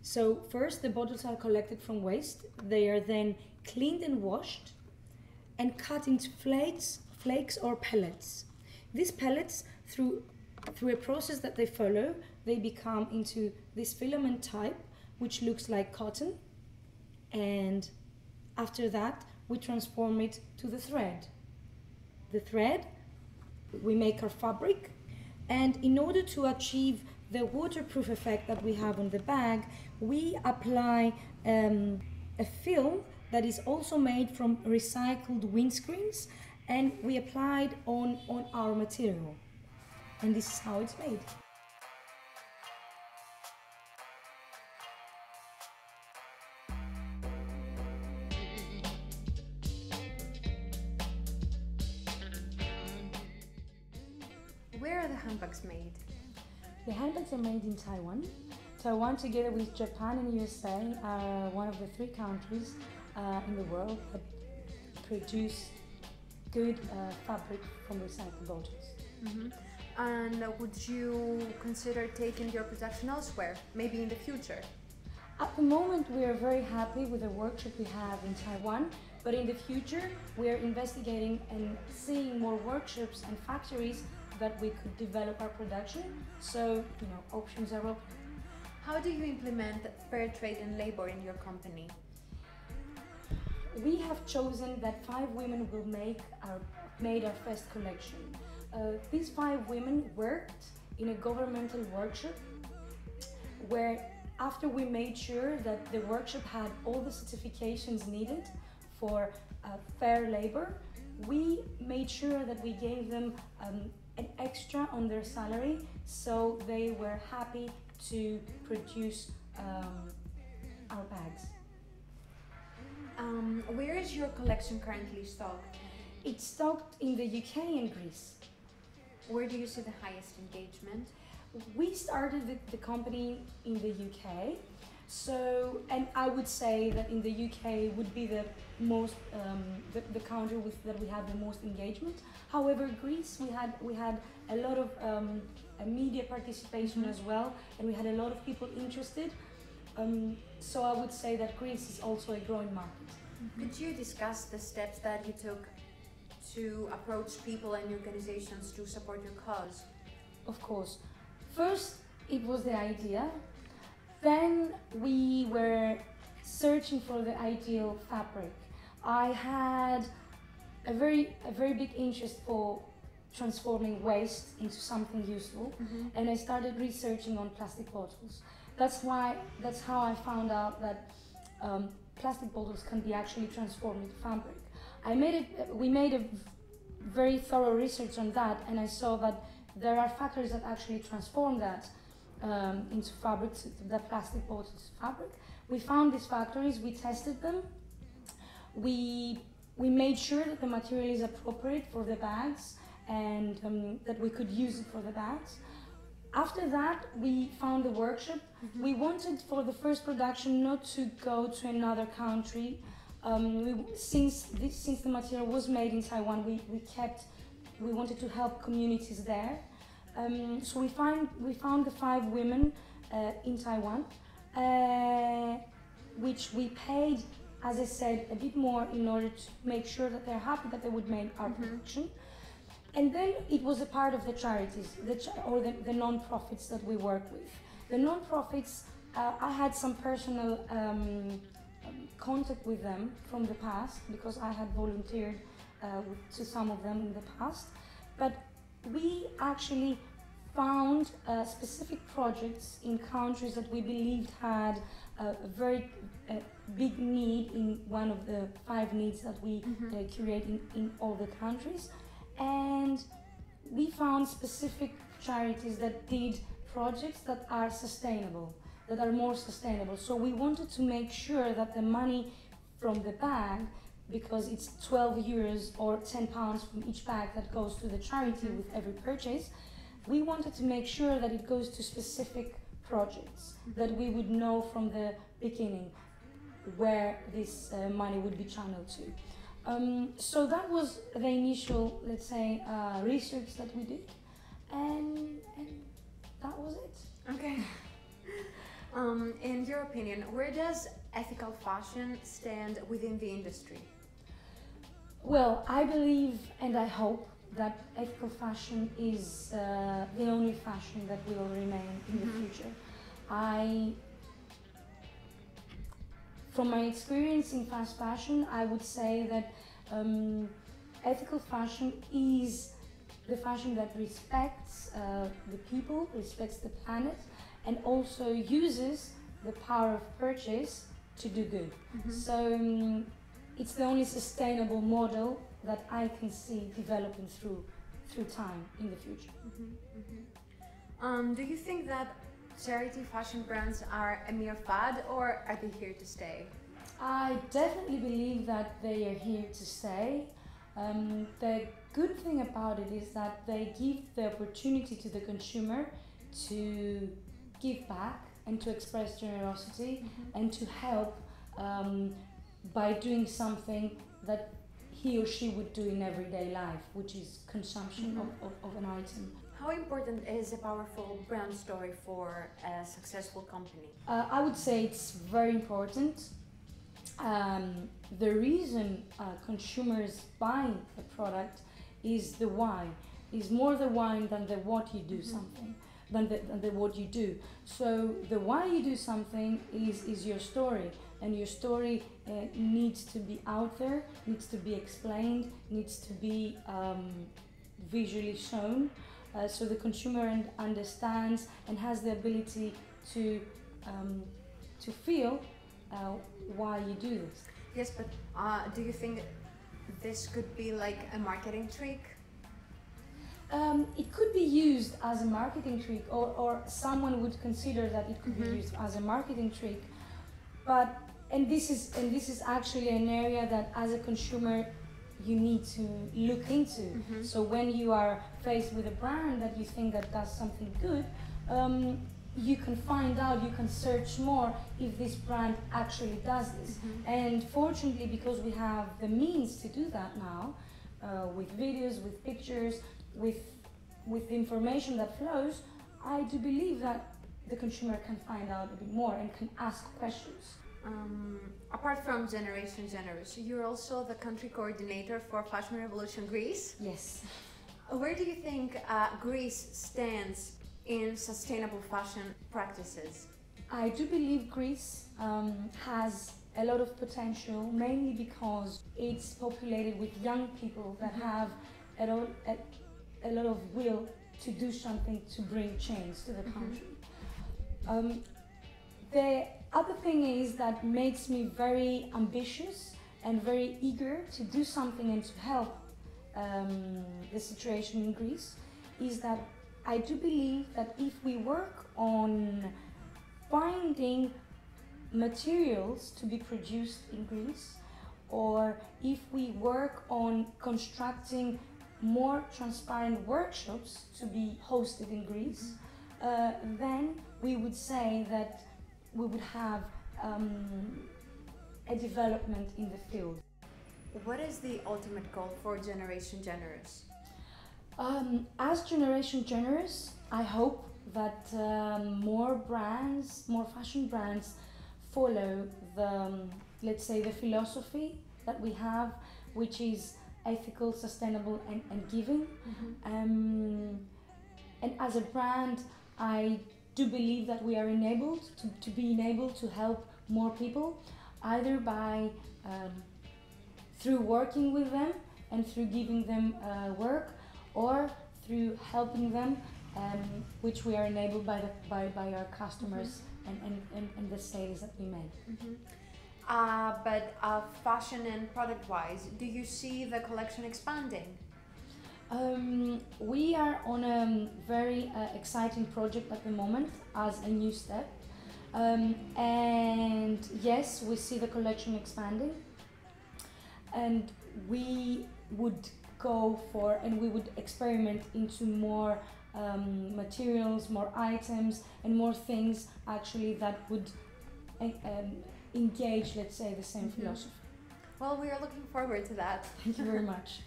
So first the bottles are collected from waste. They are then cleaned and washed and cut into flakes or pellets. These pellets, through a process that they follow, they become into this filament type, which looks like cotton. And after that, we transform it to the thread. The thread, we make our fabric. And in order to achieve the waterproof effect that we have on the bag, we apply a film that is also made from recycled windscreens, and we apply it on our material. And this is how it's made. Where are the handbags made? The handbags are made in Taiwan. Taiwan, together with Japan and USA, are one of the 3 countries in the world that produce good fabric from recycled bottles. Mm-hmm. And would you consider taking your production elsewhere, maybe in the future? At the moment, we are very happy with the workshop we have in Taiwan, but in the future, we are investigating and seeing more workshops and factories that we could develop our production. So, options are open. How do you implement fair trade and labor in your company? We have chosen that 5 women will made our first collection. These 5 women worked in a governmental workshop where, after we made sure that the workshop had all the certifications needed for fair labor, we made sure that we gave them an extra on their salary, so they were happy to produce our bags. Where is your collection currently stocked? It's stocked in the UK and Greece. Where do you see the highest engagement? We started the company in the UK, and I would say that in the UK would be the most the country that we have the most engagement. However, Greece, we had a lot of media participation as well, and we had a lot of people interested. So I would say that Greece is also a growing market. Could you discuss the steps that you took to approach people and organizations to support your cause? Of course. First, it was the idea. Then we were searching for the ideal fabric. I had a very big interest for transforming waste into something useful, and I started researching on plastic bottles. That's how I found out that plastic bottles can be actually transformed into fabric. We made a very thorough research on that, and I saw that there are factories that actually transform that into fabric, the plastic bottles fabric. We found these factories, we tested them, we made sure that the material is appropriate for the bags and that we could use it for the bags. After that, we found the workshop. We wanted for the first production not to go to another country. Since the material was made in Taiwan, we wanted to help communities there. So we found the 5 women in Taiwan, which we paid, as I said, a bit more in order to make sure that they're happy that they would make our production. And then it was a part of the charities, the non-profits that we work with. The non-profits, I had some personal contact with them from the past because I had volunteered to some of them in the past. But we actually found specific projects in countries that we believed had a very big need in one of the 5 needs that we curate in all the countries. And we found specific charities that did projects that are sustainable, that are more sustainable. So we wanted to make sure that the money from the bag, because it's 12 euros or 10 pounds from each bag that goes to the charity with every purchase, we wanted to make sure that it goes to specific projects, that we would know from the beginning where this money would be channeled to. So that was the initial, let's say, research that we did, and that was it. Okay. In your opinion, where does ethical fashion stand within the industry? Well, I believe and I hope that ethical fashion is the only fashion that will remain in the future. From my experience in fast fashion, I would say that ethical fashion is the fashion that respects the people, respects the planet, and also uses the power of purchase to do good. So it's the only sustainable model that I can see developing through time in the future. Do you think that charity fashion brands are a mere fad, or are they here to stay? I definitely believe that they are here to stay. The good thing about it is that they give the opportunity to the consumer to give back and to express generosity and to help by doing something that he or she would do in everyday life, which is consumption of an item. How important is a powerful brand story for a successful company? I would say it's very important. The reason consumers buy a product is the why, is more the why than the what you do something, than the what you do. So the why you do something is your story, and your story needs to be out there, needs to be explained, needs to be visually shown, so the consumer understands and has the ability to feel why you do this. Yes, but do you think this could be like a marketing trick? It could be used as a marketing trick, or someone would consider that it could be used as a marketing trick. But this is actually an area that, as a consumer, you need to look into. So when you are faced with a brand that you think that does something good, you can find out, you can search more if this brand actually does this. And fortunately, because we have the means to do that now, with videos, with pictures, with information that flows, I do believe that the consumer can find out a bit more and can ask questions. Apart from Generation Generous, you're also the country coordinator for Fashion Revolution Greece. Yes. Where do you think Greece stands in sustainable fashion practices? I do believe Greece has a lot of potential, mainly because it's populated with young people that have a lot of will to do something to bring change to the country. The other thing is that makes me very ambitious and very eager to do something and to help the situation in Greece is that I do believe that if we work on finding materials to be produced in Greece, or if we work on constructing more transparent workshops to be hosted in Greece, then we would say that we would have a development in the field. What is the ultimate goal for Generation Generous? As Generation Generous, I hope that more brands, more fashion brands follow let's say, the philosophy that we have, which is ethical, sustainable and giving. And as a brand, I do believe that we are enabled to be enabled to help more people, either by through working with them and through giving them work, or through helping them, which we are enabled by our customers and the sales that we make. But fashion and product-wise, do you see the collection expanding? We are on a very exciting project at the moment as a new step. And yes, we see the collection expanding, and we would go for and we would experiment into more materials, more items and more things actually that would engage, let's say, the same philosophy. Well, we are looking forward to that. Thank you very much.